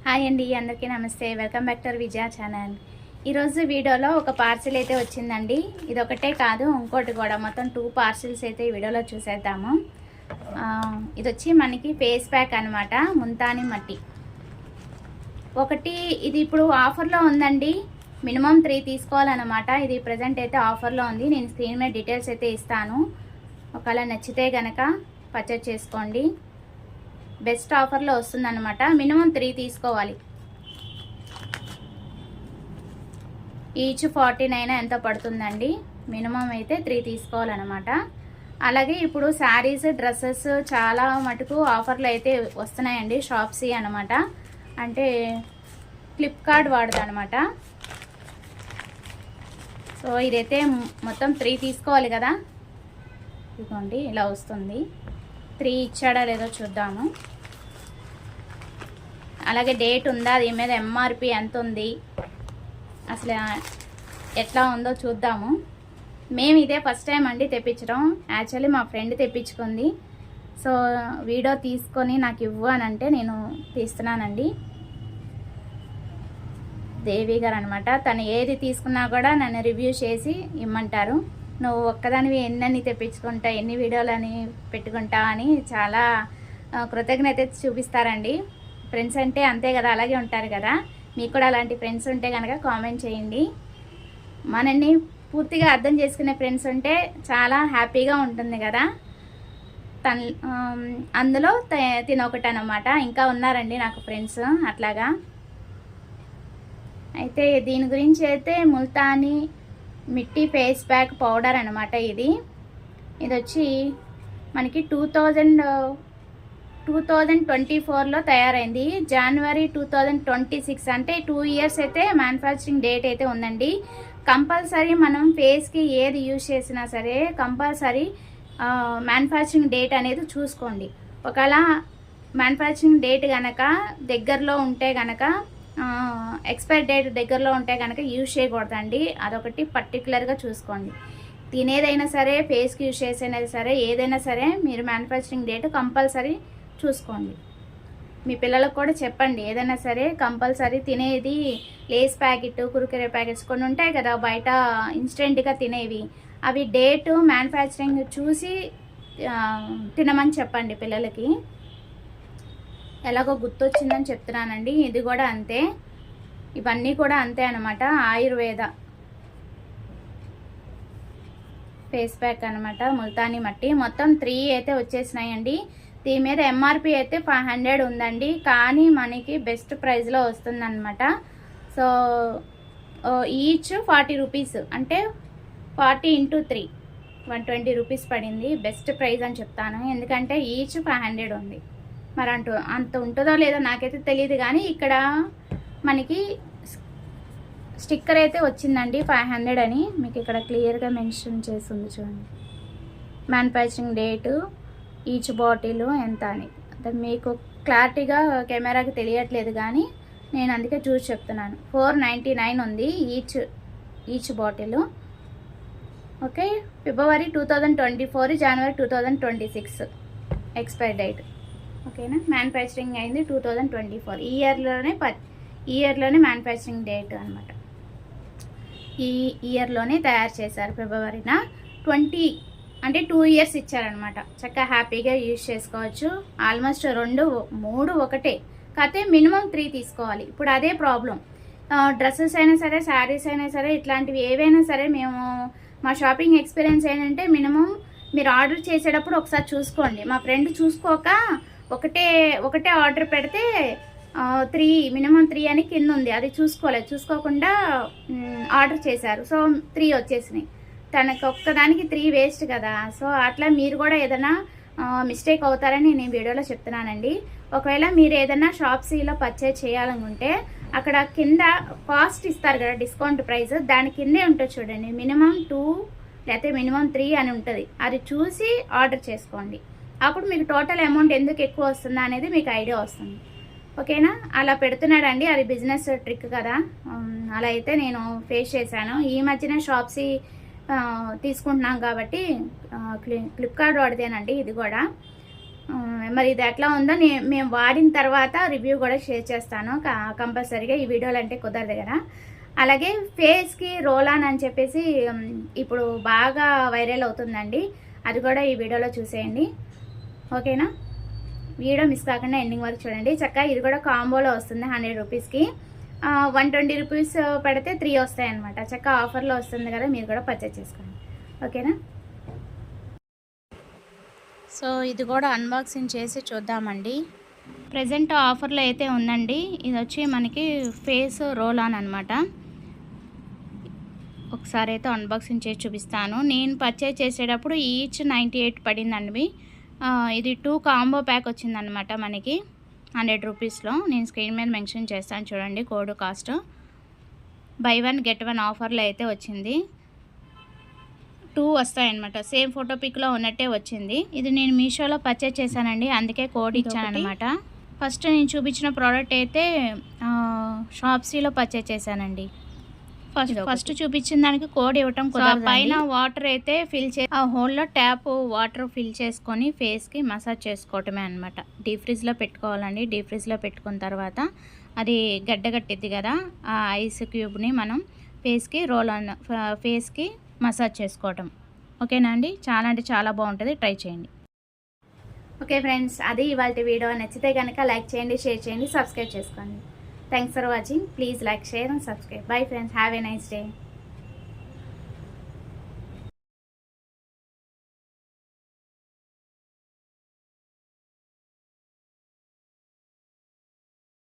Hi అండి, అందరికీ నమస్తే. Welcome back to Vijaya channel. ఈరోజు వీడియోలో ఒక పార్సిల్ అయితే వచ్చిందండి. ఇది ఒకటే కాదు, ఇంకోటి కూడా మొత్తం 2 పార్సిల్స్ అయితే ఈ వీడియోలో చూసేద్దాము. ఇది వచ్చి మనకి ఫేస్ ప్యాక్ అనమాట, ముల్తానీ మట్టి. ఇది ఇప్పుడు ఆఫర్లో ఉందండి. మినిమం 3 తీసుకోవాలన్నమాట. ఇది ప్రజెంట్ అయితే ఆఫర్లో ఉంది. నేను స్క్రీన్ మీద డీటెయిల్స్ అయితే ఇస్తాను. ఒకవేళ నచ్చితే కనుక పర్చేజ్ చేసుకోండి. బెస్ట్ ఆఫర్లో వస్తుందన్నమాట. మినిమం 3 తీసుకోవాలి. ఈచ్ 49 ఎంత పడుతుందండి. మినిమం అయితే 3 తీసుకోవాలన్నమాట. అలాగే ఇప్పుడు శారీస్, డ్రెస్సెస్ చాలా మటుకు ఆఫర్లు అయితే వస్తున్నాయండి. షాప్సీ అనమాట, అంటే ఫ్లిప్కార్ట్ వాడతా అనమాట. సో ఇదైతే మొత్తం 3 తీసుకోవాలి కదా. ఇదిగోండి, ఇలా వస్తుంది. 3 ఇచ్చాడా లేదో చూద్దాము. అలాగే డేట్ ఉందా, దీని మీద ఎంఆర్పి ఎంత ఉంది, అసలు ఎట్లా ఉందో చూద్దాము. మేము ఇదే ఫస్ట్ టైం అండి తెప్పించడం. యాక్చువల్లీ మా ఫ్రెండ్ తెప్పించుకుంది. సో వీడియో తీసుకొని నాకు ఇవ్వు అని అంటే నేను తీస్తున్నానండి. దేవి గారు అనమాట. తను ఏది తీసుకున్నా కూడా నన్ను రివ్యూ చేసి ఇమ్మంటారు. నువ్వు ఒక్కదానివి ఎన్ని తెప్పించుకుంటా, ఎన్ని వీడియోలని పెట్టుకుంటా అని చాలా కృతజ్ఞత చూపిస్తారండి. ఫ్రెండ్స్ అంటే అంతే కదా, అలాగే ఉంటారు కదా. మీకు కూడా అలాంటి ఫ్రెండ్స్ ఉంటే కనుక కామెంట్ చేయండి. మనల్ని పూర్తిగా అర్థం చేసుకునే ఫ్రెండ్స్ ఉంటే చాలా హ్యాపీగా ఉంటుంది కదా. అందులో తినొకటి అనమాట. ఇంకా ఉన్నారండి నాకు ఫ్రెండ్స్ అట్లాగా. అయితే దీని గురించి అయితే ముల్తానీ మిట్టి ఫేస్ ప్యాక్ పౌడర్ అనమాట. ఇది వచ్చి మనకి 2024లో తయారైంది. జనవరి 2026 అంటే 2 ఇయర్స్ అయితే మ్యానుఫ్యాక్చరింగ్ డేట్ అయితే ఉందండి. కంపల్సరీ మనం ఫేస్కి ఏది యూజ్ చేసినా సరే కంపల్సరీ మ్యానుఫ్యాక్చరింగ్ డేట్ అనేది చూసుకోండి. ఒకవేళ మ్యానుఫ్యాక్చరింగ్ డేట్ కనుక దగ్గరలో ఉంటే కనుక, ఎక్స్పైర్ డేట్ దగ్గరలో ఉంటే కనుక యూజ్ చేయకూడదండి. అదొకటి పర్టికులర్గా చూసుకోండి. తినేదైనా సరే, ఫేస్కి యూజ్ చేసేది సరే, ఏదైనా సరే మీరు మ్యానుఫ్యాక్చరింగ్ డేట్ కంపల్సరీ చూసుకోండి. మీ పిల్లలకు కూడా చెప్పండి. ఏదైనా సరే కంపల్సరీ తినేది, లేస్ ప్యాకెట్, కురుకురే ప్యాకెట్స్ కొన్ని ఉంటాయి కదా బయట ఇన్స్టెంట్గా తినేవి, అవి డేటు మ్యానుఫ్యాక్చరింగ్ చూసి తినమని చెప్పండి పిల్లలకి. ఎలాగో గుర్తొచ్చిందని చెప్తున్నానండి. ఇది కూడా అంతే, ఇవన్నీ కూడా అంతే అనమాట. ఆయుర్వేద ఫేస్ ప్యాక్ అనమాట, ముల్తానీ మట్టి. మొత్తం 3 అయితే వచ్చేసినాయండి. దీని మీద ఎంఆర్పి అయితే 500 ఉందండి, కానీ మనకి బెస్ట్ ప్రైస్లో వస్తుందన్నమాట. సో ఈచ్ 40 రూపీస్, అంటే 40 × 3 120 రూపీస్ పడింది. బెస్ట్ ప్రైస్ అని చెప్తాను, ఎందుకంటే ఈచ్ 500 ఉంది. మరి అంత ఉంటుందో లేదో నాకైతే తెలియదు, కానీ ఇక్కడ మనకి స్టిక్కర్ అయితే వచ్చిందండి 500 అని. మీకు ఇక్కడ క్లియర్గా మెన్షన్ చేస్తుంది చూడండి. మ్యానుఫ్యాక్చరింగ్ డేటు, ఈచ్ బాటిల్ ఎంత అని. మీకు క్లారిటీగా కెమెరాకి తెలియట్లేదు, కానీ నేను అందుకే చూసి చెప్తున్నాను. 499 ఉంది ఈచ్ బాటిల్. ఓకే, ఫిబ్రవరి 2024, జనవరి 2026 ఎక్స్పైర్ డేట్. ఓకేనా. మ్యానుఫ్యాక్చరింగ్ అయింది 2024 ఇయర్లోనే మ్యానుఫ్యాక్చరింగ్ డేట్ అనమాట. ఈ ఇయర్లోనే తయారు చేశారు, ఫిబ్రవరిన 20, అంటే 2 ఇయర్స్ ఇచ్చారనమాట. చక్కగా హ్యాపీగా యూజ్ చేసుకోవచ్చు. ఆల్మోస్ట్ 2, 3 ఒకటే, కాకపోతే మినిమం 3 తీసుకోవాలి. ఇప్పుడు అదే ప్రాబ్లం. డ్రెస్సెస్ అయినా సరే, శారీస్ అయినా సరే, ఇట్లాంటివి ఏవైనా సరే, మేము మా షాపింగ్ ఎక్స్పీరియన్స్ ఏంటంటే మినిమం మీరు ఆర్డర్ చేసేటప్పుడు ఒకసారి చూసుకోండి. మా ఫ్రెండ్ చూసుకోక ఒకటే ఆర్డర్ పెడితే 3 మినిమం 3 అని కింద ఉంది, అది చూసుకోకుండా ఆర్డర్ చేశారు. సో 3 వచ్చేసినాయి. తనకు ఒక్కదానికి 3 వేస్ట్ కదా. సో అట్లా మీరు కూడా ఏదైనా మిస్టేక్ అవుతారని నేను వీడియోలో చెప్తున్నానండి. ఒకవేళ మీరు ఏదైనా షాప్సీలో పర్చేజ్ చేయాలనుకుంటే అక్కడ కింద కాస్ట్ ఇస్తారు కదా, డిస్కౌంట్ ప్రైస్, దాని కిందే ఉంటుంది చూడండి. మినిమం 2 లేకపోతే మినిమం 3 అని ఉంటుంది. అది చూసి ఆర్డర్ చేసుకోండి. అప్పుడు మీకు టోటల్ అమౌంట్ ఎందుకు ఎక్కువ వస్తుందా అనేది మీకు ఐడియా వస్తుంది. ఓకేనా. అలా పెడుతున్నాడండి, అది బిజినెస్ ట్రిక్ కదా. అలా అయితే నేను ఫేస్ చేశాను. ఈ మధ్యన షాప్సీ తీసుకుంటున్నాం కాబట్టి ఫ్లిప్కార్ట్ వాడితేనండి ఇది కూడా. మరి ఇది ఎట్లా ఉందో మేము వాడిన తర్వాత రివ్యూ కూడా షేర్ చేస్తాను కంపల్సరీగా. ఈ వీడియోలు అంటే కుదరదు కదా. అలాగే ఫేస్కి రోల్ ఆన్ అని చెప్పేసి ఇప్పుడు బాగా వైరల్ అవుతుందండి, అది కూడా ఈ వీడియోలో చూసేయండి, ఓకేనా. వీడియో మిస్ కాకుండా ఎండింగ్ వరకు చూడండి. చక్కగా ఇది కూడా కాంబోలో వస్తుంది 100 రూపీస్కి. 120 రూపీస్ పెడితే 3 వస్తాయి అనమాట. చక్కగా ఆఫర్లో వస్తుంది కదా, మీరు కూడా పర్చేస్ చేసుకోండి, ఓకేనా. సో ఇది కూడా అన్బాక్సింగ్ చేసి చూద్దామండి. ప్రజెంట్ ఆఫర్లో అయితే ఉందండి. ఇది వచ్చి మనకి ఫేస్ రోల్ ఆన్ అనమాట. ఒకసారి అయితే అన్బాక్సింగ్ చేసి చూపిస్తాను. నేను పర్చేజ్ చేసేటప్పుడు ఈచ్ 98 పడిందండి. ఇది 2 కాంబో ప్యాక్ వచ్చిందనమాట మనకి 100 రూపీస్లో. నేను స్క్రీన్ మీద మెన్షన్ చేస్తాను చూడండి కోడ్ కాస్ట్. బై 1 గెట్ 1 ఆఫర్లో అయితే వచ్చింది. 2 వస్తాయన్నమాట. సేమ్ ఫోటో పిక్లో ఉన్నట్టే వచ్చింది. ఇది నేను మీషోలో పర్చేజ్ చేశానండి, అందుకే కోడ్ ఇచ్చానమాట. ఫస్ట్ నేను చూపించిన ప్రోడక్ట్ అయితే షాప్సీలో పర్చేజ్ చేశానండి. ఫస్ట్ చూపించిన దానికి కోడ్ ఇవ్వటం కుదరదు. పైన వాటర్ అయితే ఫిల్ చే ఆ హోల్లో ట్యాప్ వాటర్ ఫిల్ చేసుకొని ఫేస్కి మసాజ్ చేసుకోవటమే అనమాట. డీప్ ఫ్రిడ్జ్లో పెట్టుకోవాలండి. డీప్ ఫ్రిడ్జ్లో పెట్టుకున్న తర్వాత అది గడ్డగట్టిద్ది కదా, ఆ ఐస్ క్యూబ్ని మనం ఫేస్కి రోల్ ఆన్ ఫేస్కి మసాజ్ చేసుకోవటం, ఓకేనా అండి. చాలా అంటే చాలా బాగుంటుంది, ట్రై చేయండి. ఓకే ఫ్రెండ్స్, అది ఇవాళ వీడియో. నచ్చితే కనుక లైక్ చేయండి, షేర్ చేయండి, సబ్స్క్రైబ్ చేసుకోండి. Thanks for watching. Please like, share and subscribe. Bye friends. Have a nice day.